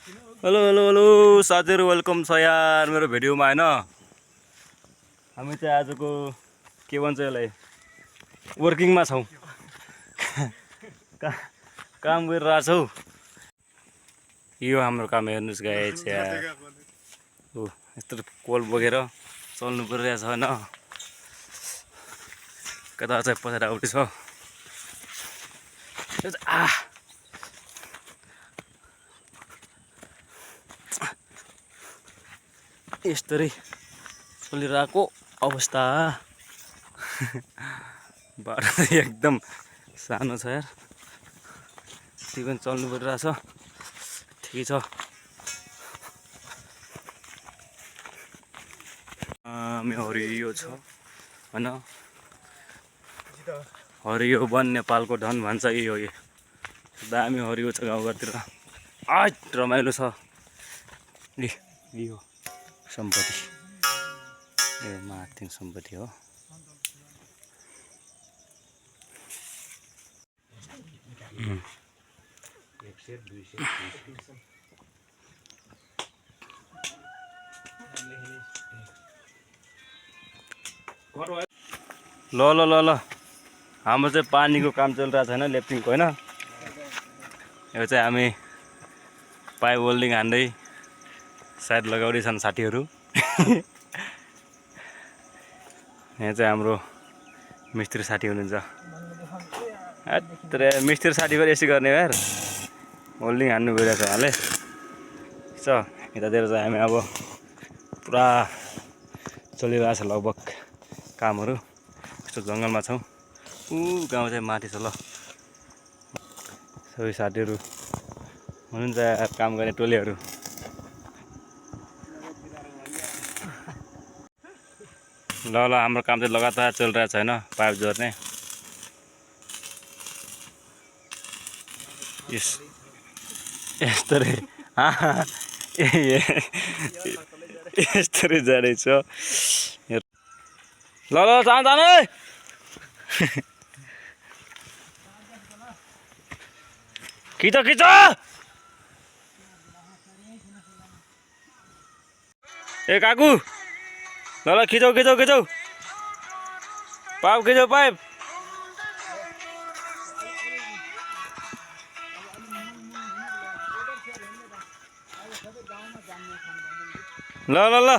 Hello hello hello साथीहरु welcome छ यार मेरो भिडियोमा हैन। हामी चाहिँ आजको के भन्छ यसलाई वर्किङमा छौं। काम गरिरहेछौ। यो हाम्रो काम हेर्नुस् गाइस यार। ओ यस्तो कोल बोकेर चल्नु परिरहेछ हैन। कता चाहिँ पछाडि आउटी छ। यस्तरी चलिरहेको अवस्था। बाटो एकदम सानो छ यार। त्यही पनि चल्नु परिरहेछ। ठिकै छ। हरियो छ हैन। हरियो वन नेपालको धन भन्छ यो। दामी हरियो छ गाउँघरतिर। आज रमाइलो छ। यो सम्पत्ति ए माथिङ सम्पत्ति हो। ल ल ल ल हाम्रो चाहिँ पानीको काम चलिरहेको छैन लेफ्टिङको हैन। यो चाहिँ हामी पाइप वेल्डिङ हान्दै सायद लगाउँदै छन् साथीहरु। यहाँ चाहिँ हाम्रो मिस्त्री साथी हुनुहुन्छ। अत्रे मिस्त्री साथी पनि यसै गर्ने यार। वेल्डिङ हान्नु गइरहेछ हाले। छ यतातिर चाहिँ हामी अब पुरा चलिरहेछ लगभग कामहरु। यस्तो जंगलमा छौं। गाउँ चाहिँ माथि छ ल। सबै साथीहरु हुनुहुन्छ काम गर्ने टोलीहरु। ल ल हाम्रो काम चाहिँ लगातार चलिरहेछ हैन पाइप जोड्ने। यस्तरी यस्तरी जाँदैछ। ल ल जान जान है। खिच खिच। ए काकु ल ल खिचौ खिचौ खिचौ। Pipe खिचौ pipe. ल ल ल